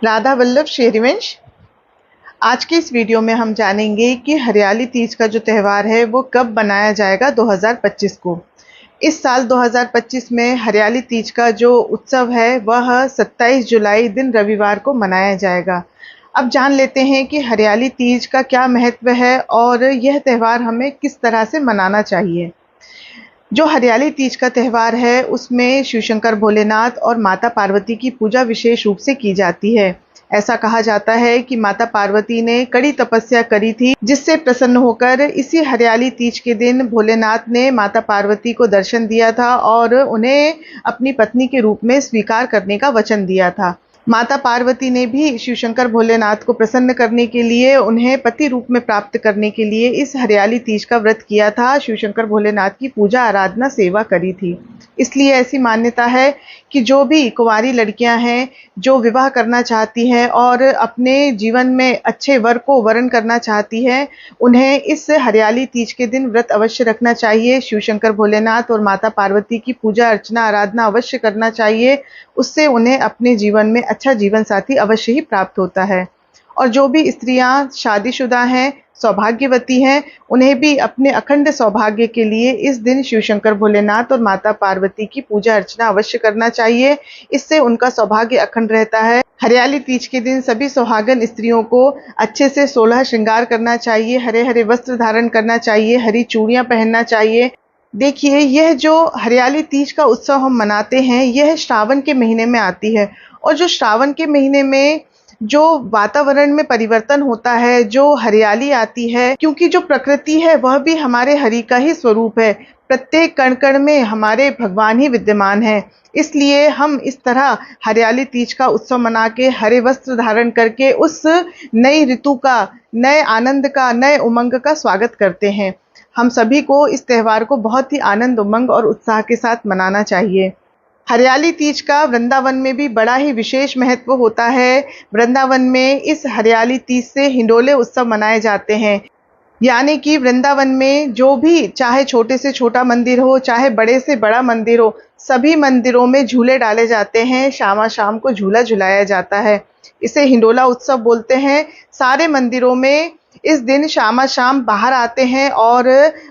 राधा वल्लभ शेरवंश। आज के इस वीडियो में हम जानेंगे कि हरियाली तीज का जो त्यौहार है वो कब मनाया जाएगा 2025 को। इस साल 2025 में हरियाली तीज का जो उत्सव है वह 27 जुलाई दिन रविवार को मनाया जाएगा। अब जान लेते हैं कि हरियाली तीज का क्या महत्व है और यह त्यौहार हमें किस तरह से मनाना चाहिए। जो हरियाली तीज का त्यौहार है उसमें शिव शंकर भोलेनाथ और माता पार्वती की पूजा विशेष रूप से की जाती है। ऐसा कहा जाता है कि माता पार्वती ने कड़ी तपस्या करी थी, जिससे प्रसन्न होकर इसी हरियाली तीज के दिन भोलेनाथ ने माता पार्वती को दर्शन दिया था और उन्हें अपनी पत्नी के रूप में स्वीकार करने का वचन दिया था। माता पार्वती ने भी शिव शंकर भोलेनाथ को प्रसन्न करने के लिए, उन्हें पति रूप में प्राप्त करने के लिए इस हरियाली तीज का व्रत किया था। शिव शंकर भोलेनाथ की पूजा आराधना सेवा करी थी। इसलिए ऐसी मान्यता है कि जो भी कुंवारी लड़कियां हैं, जो विवाह करना चाहती हैं और अपने जीवन में अच्छे वर को वरण करना चाहती हैं, उन्हें इस हरियाली तीज के दिन व्रत अवश्य रखना चाहिए। शिव शंकर भोलेनाथ और माता पार्वती की पूजा अर्चना आराधना अवश्य करना चाहिए। उससे उन्हें अपने जीवन में अच्छा जीवन साथी अवश्य ही प्राप्त होता है। और जो भी स्त्रियां शादीशुदा हैं, सौभाग्यवती हैं, उन्हें भी अपने अखंड सौभाग्य के लिए इस दिन शिव शंकर भोलेनाथ और माता पार्वती की पूजा अर्चना अवश्य करना चाहिए। इससे उनका सौभाग्य अखंड रहता है। हरियाली तीज के दिन सभी सुहागन स्त्रियों को अच्छे से 16 श्रृंगार करना चाहिए, हरे हरे वस्त्र धारण करना चाहिए, हरी चूड़ियां पहनना चाहिए। देखिए, यह जो हरियाली तीज का उत्सव हम मनाते हैं, यह श्रावण के महीने में आती है। और जो श्रावण के महीने में जो वातावरण में परिवर्तन होता है, जो हरियाली आती है, क्योंकि जो प्रकृति है वह भी हमारे हरि का ही स्वरूप है। प्रत्येक कण कण में हमारे भगवान ही विद्यमान है। इसलिए हम इस तरह हरियाली तीज का उत्सव मना के, हरे वस्त्र धारण करके उस नई ऋतु का, नए आनंद का, नए उमंग का स्वागत करते हैं। हम सभी को इस त्यौहार को बहुत ही आनंद, उमंग और उत्साह के साथ मनाना चाहिए। हरियाली तीज का वृंदावन में भी बड़ा ही विशेष महत्व होता है। वृंदावन में इस हरियाली तीज से हिंडोले उत्सव मनाए जाते हैं। यानी कि वृंदावन में जो भी, चाहे छोटे से छोटा मंदिर हो, चाहे बड़े से बड़ा मंदिर हो, सभी मंदिरों में झूले डाले जाते हैं। शामा शाम को झूला झुलाया जाता है। इसे हिंडोला उत्सव बोलते हैं। सारे मंदिरों में इस दिन शामा शाम बाहर आते हैं और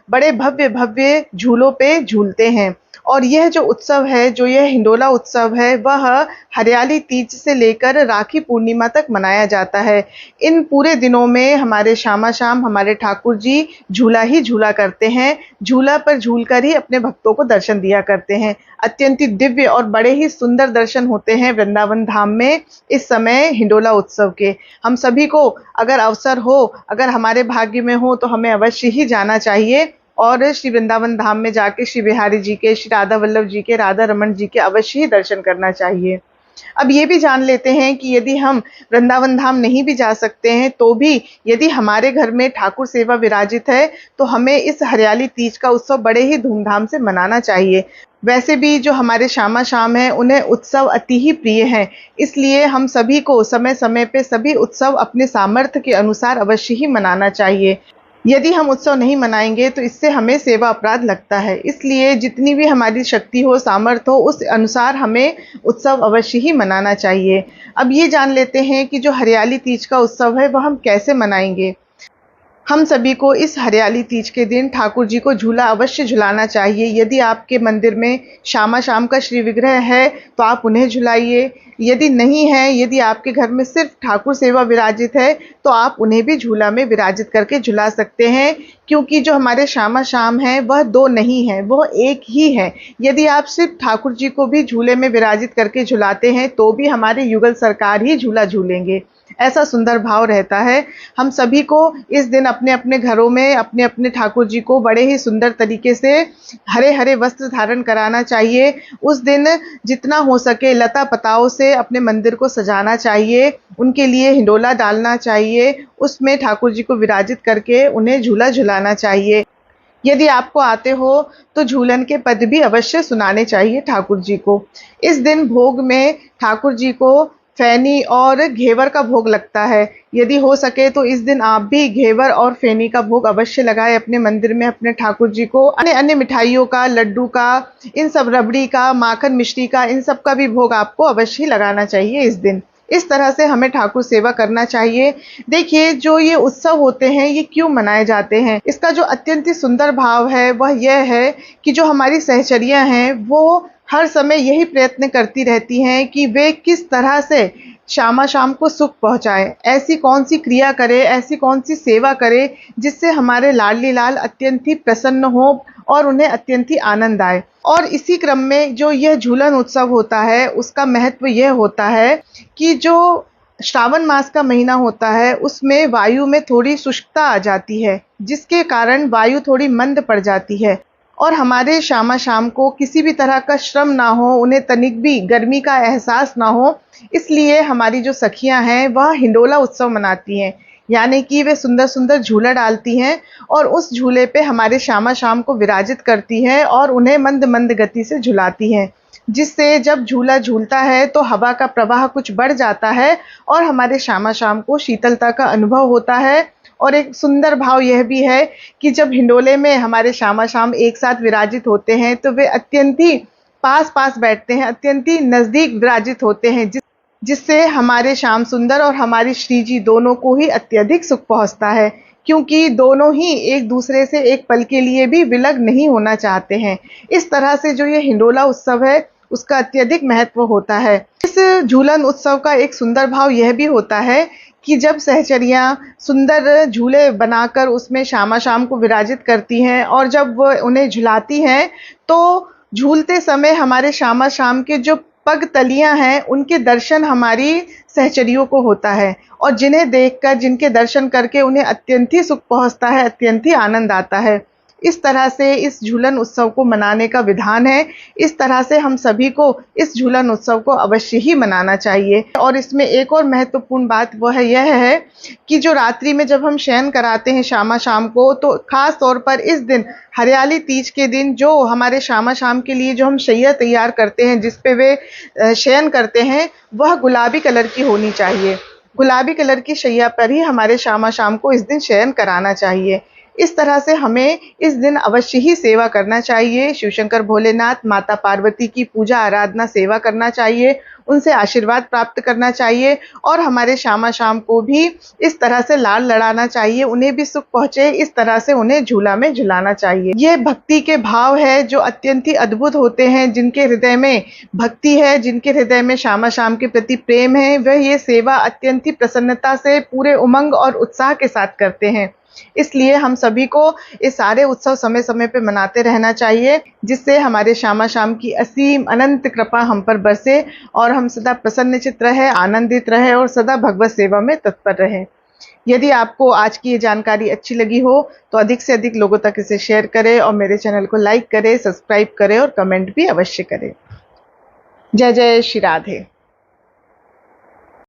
बड़े भव्य भव्य झूलों पे झूलते हैं। और यह जो उत्सव है, जो यह हिंडोला उत्सव है, वह हरियाली तीज से लेकर राखी पूर्णिमा तक मनाया जाता है। इन पूरे दिनों में हमारे शामा शाम, हमारे ठाकुर जी झूला ही झूला करते हैं। झूला पर झूलकर ही अपने भक्तों को दर्शन दिया करते हैं। अत्यंत दिव्य और बड़े ही सुंदर दर्शन होते हैं वृंदावन धाम में इस समय हिंडोला उत्सव के। हम सभी को अगर अवसर हो, अगर हमारे भाग्य में हो, तो हमें अवश्य ही जाना चाहिए और श्री वृंदावन धाम में जाके श्री बिहारी जी के, श्री राधा वल्लभ जी के, राधा रमन जी के अवश्य ही दर्शन करना चाहिए। अब ये भी जान लेते हैं कि यदि हम वृंदावन धाम नहीं भी जा सकते हैं, तो भी यदि हमारे घर में ठाकुर सेवा विराजित है, तो हमें इस हरियाली तीज का उत्सव बड़े ही धूमधाम से मनाना चाहिए। वैसे भी जो हमारे श्यामा शाम हैं, उन्हें उत्सव अति ही प्रिय हैं। इसलिए हम सभी को समय समय पे सभी उत्सव अपने सामर्थ्य के अनुसार अवश्य ही मनाना चाहिए। यदि हम उत्सव नहीं मनाएंगे तो इससे हमें सेवा अपराध लगता है। इसलिए जितनी भी हमारी शक्ति हो, सामर्थ्य हो, उस अनुसार हमें उत्सव अवश्य ही मनाना चाहिए। अब ये जान लेते हैं कि जो हरियाली तीज का उत्सव है वह हम कैसे मनाएंगे। हम सभी को इस हरियाली तीज के दिन ठाकुर जी को झूला अवश्य झुलाना चाहिए। यदि आपके मंदिर में श्यामा शाम का श्री विग्रह है तो आप उन्हें झुलाइए। यदि नहीं है, यदि आपके घर में सिर्फ ठाकुर सेवा विराजित है, तो आप उन्हें भी झूला में विराजित करके झुला सकते हैं। क्योंकि जो हमारे श्यामा शाम है वह दो नहीं है, वह एक ही है। यदि आप सिर्फ ठाकुर जी को भी झूले में विराजित करके झुलाते हैं, तो भी हमारे युगल सरकार ही झूला झूलेंगे। ऐसा सुंदर भाव रहता है। हम सभी को इस दिन अपने अपने घरों में अपने अपने ठाकुर जी को बड़े ही सुंदर तरीके से हरे हरे वस्त्र धारण कराना चाहिए। उस दिन जितना हो सके लता पताओं से अपने मंदिर को सजाना चाहिए। उनके लिए हिंडोला डालना चाहिए। उसमें ठाकुर जी को विराजित करके उन्हें झूला झुलाना चाहिए। यदि आपको आते हो तो झूलन के पद भी अवश्य सुनाने चाहिए ठाकुर जी को। इस दिन भोग में ठाकुर जी को फैनी और घेवर का भोग लगता है। यदि हो सके तो इस दिन आप भी घेवर और फैनी का भोग अवश्य लगाएं अपने मंदिर में अपने ठाकुर जी को। अन्य अन्य मिठाइयों का, लड्डू का, इन सब, रबड़ी का, माखन मिश्री का, इन सब का भी भोग आपको अवश्य ही लगाना चाहिए इस दिन। इस तरह से हमें ठाकुर सेवा करना चाहिए। देखिए, जो ये उत्सव होते हैं ये क्यों मनाए जाते हैं, इसका जो अत्यंत ही सुंदर भाव है वह यह है कि जो हमारी सहचरियाँ हैं वो हर समय यही प्रयत्न करती रहती हैं कि वे किस तरह से शाम को सुख पहुँचाएँ। ऐसी कौन-सी क्रिया करें, ऐसी कौन-सी सेवा करें जिससे हमारे लाडली लाल अत्यंत ही प्रसन्न हों और उन्हें अत्यंत ही आनंद आए। और इसी क्रम में जो यह झूलन उत्सव होता है उसका महत्व यह होता है कि जो श्रावण मास का महीना होता है उसमें वायु में थोड़ी शुष्कता आ जाती है, जिसके कारण वायु थोड़ी मंद पड़ जाती है और हमारे शाम को किसी भी तरह का श्रम ना हो, उन्हें तनिक भी गर्मी का एहसास ना हो, इसलिए हमारी जो सखियां हैं वह हिंडोला उत्सव मनाती हैं। यानी कि वे सुंदर-सुंदर झूला डालती हैं और उस झूले पे हमारे शाम को विराजित करती हैं और उन्हें मंद-मंद गति से झुलाती हैं। जिससे जब झूला झूलता है तो हवा का प्रवाह कुछ बढ़ जाता है और हमारे शाम को शीतलता का अनुभव होता है। और एक सुंदर भाव यह भी है कि जब हिंडोले में हमारे शाम एक साथ विराजित होते हैं तो वे अत्यंत ही पास-पास बैठते हैं, अत्यंत ही नज़दीक विराजित होते हैं, जिससे हमारे श्याम सुंदर और हमारी श्री जी दोनों को ही अत्यधिक सुख पहुँचता है, क्योंकि दोनों ही एक दूसरे से एक पल के लिए भी विलग नहीं होना चाहते हैं। इस तरह से जो ये हिंडोला उत्सव है उसका अत्यधिक महत्व होता है। इस झूलन उत्सव का एक सुंदर भाव यह भी होता है कि जब सहचरियाँ सुंदर झूले बनाकर उसमें शाम को विराजित करती हैं और जब वो उन्हें झुलाती हैं तो झूलते समय हमारे शाम के जो पग तलियाँ हैं उनके दर्शन हमारी सहचरियों को होता है और जिन्हें देखकर, जिनके दर्शन करके उन्हें अत्यंत ही सुख पहुँचता है, अत्यंत ही आनंद आता है। इस तरह से इस झूलन उत्सव को मनाने का विधान है। इस तरह से हम सभी को इस झूलन उत्सव को अवश्य ही मनाना चाहिए। और इसमें एक और महत्वपूर्ण बात वह यह है कि जो रात्रि में जब हम शयन कराते हैं शाम को, तो खास तौर पर इस दिन हरियाली तीज के दिन जो हमारे शाम के लिए जो हम शैया तैयार करते हैं, जिस पे वे शयन करते हैं, वह गुलाबी कलर की होनी चाहिए। गुलाबी कलर की शैया पर ही हमारे शाम को इस दिन शयन कराना चाहिए। इस तरह से हमें इस दिन अवश्य ही सेवा करना चाहिए। शिव शंकर भोलेनाथ, माता पार्वती की पूजा आराधना सेवा करना चाहिए, उनसे आशीर्वाद प्राप्त करना चाहिए और हमारे शाम को भी इस तरह से लाड लड़ाना चाहिए, उन्हें भी सुख पहुँचे, इस तरह से उन्हें झूला में झुलाना चाहिए। ये भक्ति के भाव है जो अत्यंत ही अद्भुत होते हैं। जिनके हृदय में भक्ति है, जिनके हृदय में शाम के प्रति प्रेम है, वह ये सेवा अत्यंत ही प्रसन्नता से पूरे उमंग और उत्साह के साथ करते हैं। इसलिए हम सभी को ये सारे उत्सव समय-समय पे मनाते रहना चाहिए, जिससे हमारे शाम की असीम अनंत कृपा हम पर बरसे और हम सदा प्रसन्नचित्त रहें, आनंदित रहें और सदा भगवत सेवा में तत्पर रहें। यदि आपको आज की ये जानकारी अच्छी लगी हो तो अधिक से अधिक लोगों तक इसे शेयर करें और मेरे चैनल को लाइक करें, सब्सक्राइब करें और कमेंट भी अवश्य करें। जय जय श्री राधे।